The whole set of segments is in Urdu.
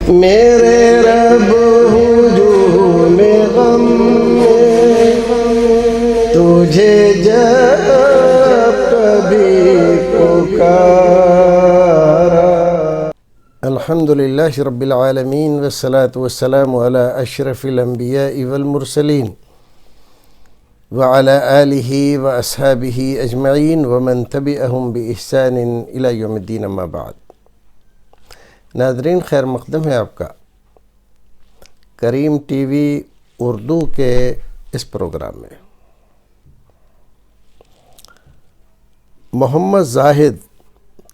میرے رب ہجوم غم میں تجھے جب کبھی پکارا۔ الحمدللہ رب العالمین والصلاة والسلام علی اشرف الانبیاء والمرسلین وعلی آلہ واصحابہ اجمعین ومن تبعہم بإحسان الی یوم الدین، اما بعد۔ ناظرین، خیر مقدم ہے آپ کا کریم ٹی وی اردو کے اس پروگرام میں۔ محمد زاہد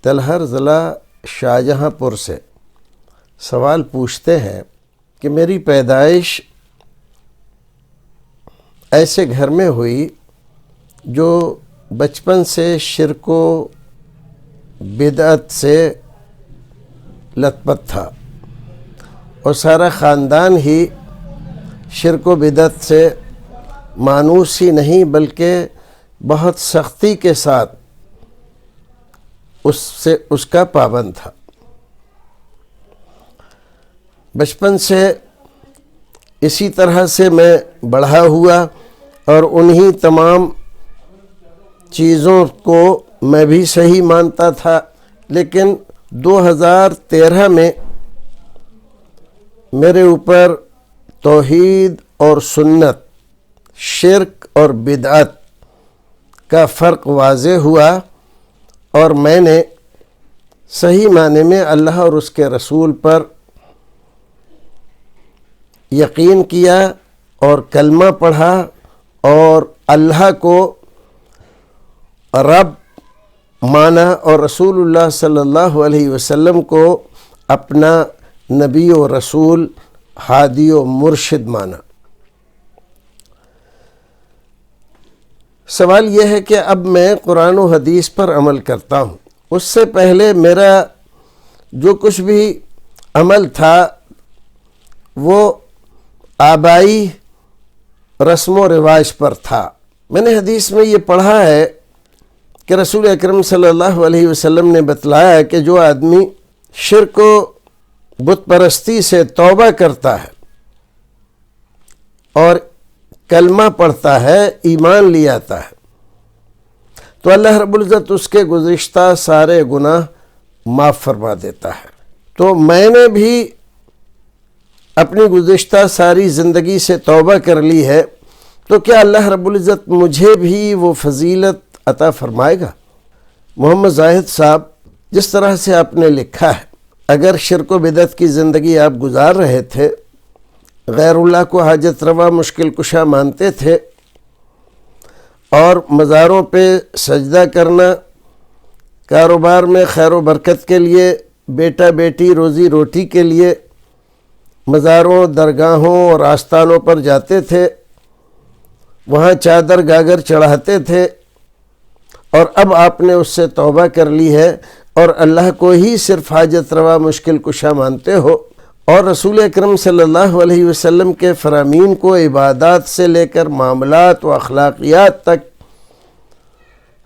تلہر ضلع شاہجہاں پور سے سوال پوچھتے ہیں کہ میری پیدائش ایسے گھر میں ہوئی جو بچپن سے شرک و بدعت سے لت پت تھا، اور سارا خاندان ہی شرک و بدعت سے مانوس ہی نہیں بلکہ بہت سختی کے ساتھ اس کا پابند تھا۔ بچپن سے اسی طرح سے میں بڑھا ہوا اور انہی تمام چیزوں کو میں بھی صحیح مانتا تھا، لیکن 2013 میں میرے اوپر توحید اور سنت، شرک اور بدعت کا فرق واضح ہوا، اور میں نے صحیح معنی میں اللہ اور اس کے رسول پر یقین کیا اور کلمہ پڑھا اور اللہ کو رب مانا اور رسول اللہ صلی اللہ علیہ وسلم کو اپنا نبی و رسول، ہادی و مرشد مانا۔ سوال یہ ہے کہ اب میں قرآن و حدیث پر عمل کرتا ہوں، اس سے پہلے میرا جو کچھ بھی عمل تھا وہ آبائی رسم و رواج پر تھا۔ میں نے حدیث میں یہ پڑھا ہے کہ رسول اکرم صلی اللہ علیہ وسلم نے بتلایا کہ جو آدمی شرک و بت پرستی سے توبہ کرتا ہے اور کلمہ پڑھتا ہے، ایمان لے آتا ہے، تو اللہ رب العزت اس کے گزشتہ سارے گناہ معاف فرما دیتا ہے۔ تو میں نے بھی اپنی گزشتہ ساری زندگی سے توبہ کر لی ہے، تو کیا اللہ رب العزت مجھے بھی وہ فضیلت عطا فرمائے گا؟ محمد زاہد صاحب، جس طرح سے آپ نے لکھا ہے، اگر شرک و بدعت کی زندگی آپ گزار رہے تھے، غیر اللہ کو حاجت روا مشکل کشا مانتے تھے، اور مزاروں پہ سجدہ کرنا کاروبار میں خیر و برکت کے لیے، بیٹا بیٹی روزی روٹی کے لیے مزاروں، درگاہوں اور آستانوں پر جاتے تھے، وہاں چادر گاگر چڑھاتے تھے، اور اب آپ نے اس سے توبہ کر لی ہے اور اللہ کو ہی صرف حاجت روا مشکل کشا مانتے ہو، اور رسول اکرم صلی اللہ علیہ وسلم کے فرامین کو عبادات سے لے کر معاملات و اخلاقیات تک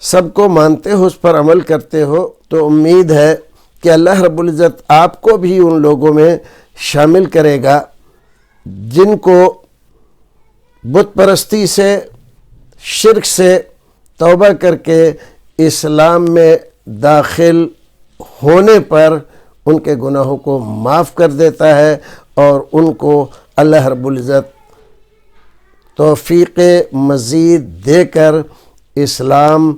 سب کو مانتے ہو، اس پر عمل کرتے ہو، تو امید ہے کہ اللہ رب العزت آپ کو بھی ان لوگوں میں شامل کرے گا جن کو بت پرستی سے، شرک سے توبہ کر کے اسلام میں داخل ہونے پر ان کے گناہوں کو معاف کر دیتا ہے، اور ان کو اللہ رب العزت توفیق مزید دے کر اسلام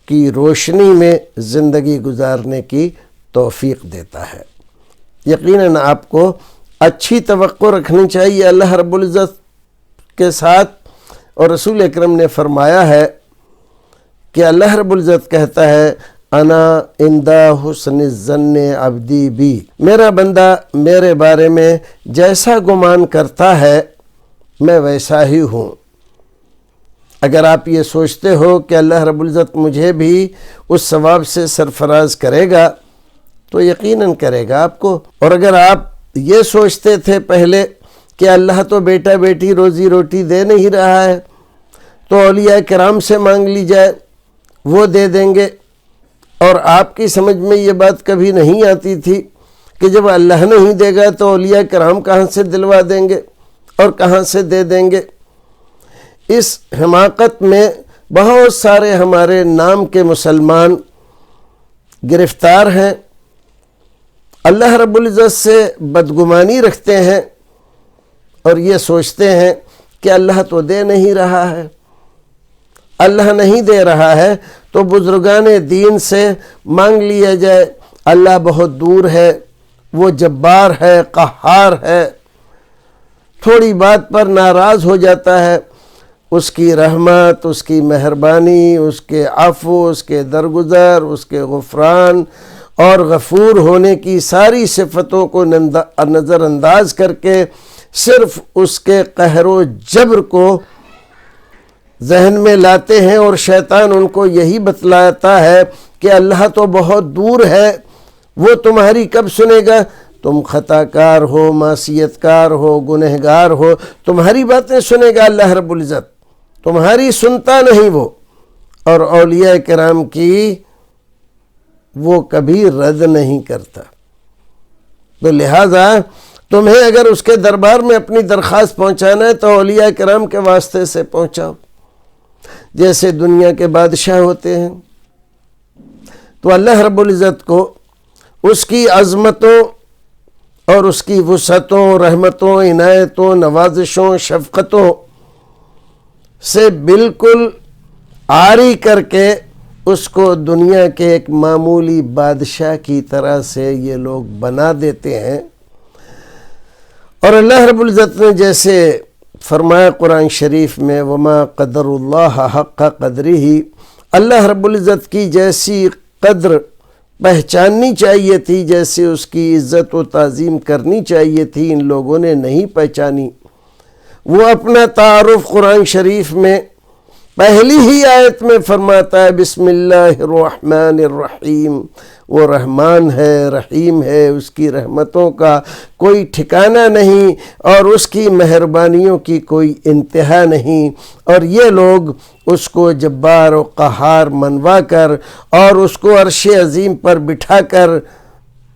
کی روشنی میں زندگی گزارنے کی توفیق دیتا ہے۔ یقیناً آپ کو اچھی توقع رکھنی چاہیے اللہ رب العزت کے ساتھ، اور رسول اکرم نے فرمایا ہے کہ اللہ رب العزت کہتا ہے، انا عند حسن الظن عبدی بی، میرا بندہ میرے بارے میں جیسا گمان کرتا ہے میں ویسا ہی ہوں۔ اگر آپ یہ سوچتے ہو کہ اللہ رب العزت مجھے بھی اس ثواب سے سرفراز کرے گا تو یقیناً کرے گا آپ کو، اور اگر آپ یہ سوچتے تھے پہلے کہ اللہ تو بیٹا بیٹی روزی روٹی دے نہیں رہا ہے تو اولیاء کرام سے مانگ لی جائے، وہ دے دیں گے، اور آپ کی سمجھ میں یہ بات کبھی نہیں آتی تھی کہ جب اللہ نہیں دے گا تو اولیاء کرام کہاں سے دلوا دیں گے اور کہاں سے دے دیں گے؟ اس حماقت میں بہت سارے ہمارے نام کے مسلمان گرفتار ہیں، اللہ رب العزت سے بدگمانی رکھتے ہیں اور یہ سوچتے ہیں کہ اللہ تو دے نہیں رہا ہے، اللہ نہیں دے رہا ہے تو بزرگان دین سے مانگ لیا جائے، اللہ بہت دور ہے، وہ جبار ہے، قہار ہے، تھوڑی بات پر ناراض ہو جاتا ہے، اس کی رحمت، اس کی مہربانی، اس کے عفو، اس کے درگزر، اس کے غفران اور غفور ہونے کی ساری صفتوں کو نظر انداز کر کے صرف اس کے قہر و جبر کو ذہن میں لاتے ہیں، اور شیطان ان کو یہی بتلاتا ہے کہ اللہ تو بہت دور ہے، وہ تمہاری کب سنے گا؟ تم خطا کار ہو، معصیت کار ہو، گنہگار ہو، تمہاری باتیں سنے گا اللہ رب العزت، تمہاری سنتا نہیں وہ، اور اولیاء کرام کی وہ کبھی رد نہیں کرتا۔ تو لہٰذا تمہیں اگر اس کے دربار میں اپنی درخواست پہنچانا ہے تو اولیاء کرام کے واسطے سے پہنچاؤ، جیسے دنیا کے بادشاہ ہوتے ہیں۔ تو اللہ رب العزت کو اس کی عظمتوں اور اس کی وسعتوں، رحمتوں، عنایتوں، نوازشوں، شفقتوں سے بالکل عاری کر کے اس کو دنیا کے ایک معمولی بادشاہ کی طرح سے یہ لوگ بنا دیتے ہیں۔ اور اللہ رب العزت نے جیسے فرمایا قرآن شریف میں وَمَا قَدَرُ اللَّهَ حَقَّ قَدْرِهِ، اللہ رب العزت کی جیسی قدر پہچاننی چاہیے تھی، جیسے اس کی عزت و تعظیم کرنی چاہیے تھی، ان لوگوں نے نہیں پہچانی۔ وہ اپنا تعارف قرآن شریف میں پہلی ہی آیت میں فرماتا ہے بسم اللہ الرحمن الرحیم، وہ رحمان ہے، رحیم ہے، اس کی رحمتوں کا کوئی ٹھکانہ نہیں اور اس کی مہربانیوں کی کوئی انتہا نہیں، اور یہ لوگ اس کو جبار و قہار منوا کر اور اس کو عرش عظیم پر بٹھا کر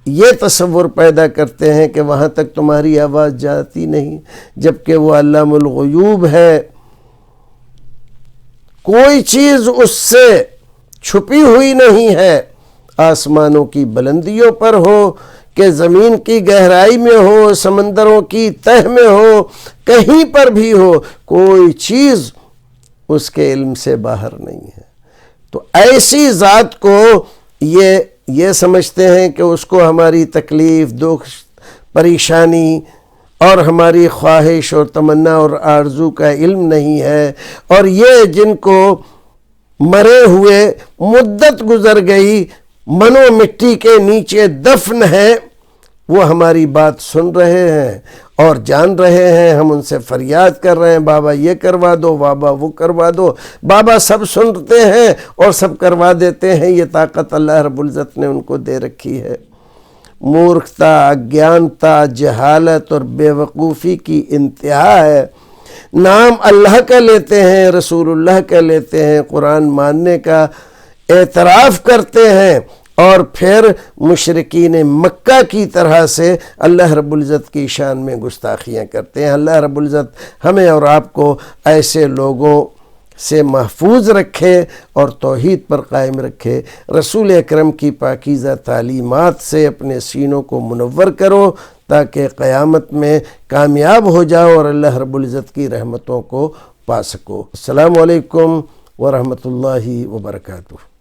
یہ تصور پیدا کرتے ہیں کہ وہاں تک تمہاری آواز جاتی نہیں، جبکہ وہ علام الغیوب ہے، کوئی چیز اس سے چھپی ہوئی نہیں ہے، آسمانوں کی بلندیوں پر ہو کہ زمین کی گہرائی میں ہو، سمندروں کی تہ میں ہو، کہیں پر بھی ہو، کوئی چیز اس کے علم سے باہر نہیں ہے۔ تو ایسی ذات کو یہ سمجھتے ہیں کہ اس کو ہماری تکلیف، دکھ، پریشانی اور ہماری خواہش اور تمنا اور آرزو کا علم نہیں ہے، اور یہ جن کو مرے ہوئے مدت گزر گئی، منو مٹی کے نیچے دفن ہے، وہ ہماری بات سن رہے ہیں اور جان رہے ہیں، ہم ان سے فریاد کر رہے ہیں بابا یہ کروا دو، بابا وہ کروا دو، بابا سب سنتے ہیں اور سب کروا دیتے ہیں۔ یہ طاقت اللہ رب العزت نے ان کو دے رکھی ہے۔ مورکھتا، اگیانتا، جہالت اور بے وقوفی کی انتہا ہے۔ نام اللہ کا لیتے ہیں، رسول اللہ کا لیتے ہیں، قرآن ماننے کا اعتراف کرتے ہیں، اور پھر مشرکین مکہ کی طرح سے اللہ رب العزت کی شان میں گستاخیاں کرتے ہیں۔ اللہ رب العزت ہمیں اور آپ کو ایسے لوگوں سے محفوظ رکھے اور توحید پر قائم رکھے۔ رسول اکرم کی پاکیزہ تعلیمات سے اپنے سینوں کو منور کرو تاکہ قیامت میں کامیاب ہو جاؤ اور اللہ رب العزت کی رحمتوں کو پا سکو۔ السلام علیکم ورحمۃ اللہ وبرکاتہ۔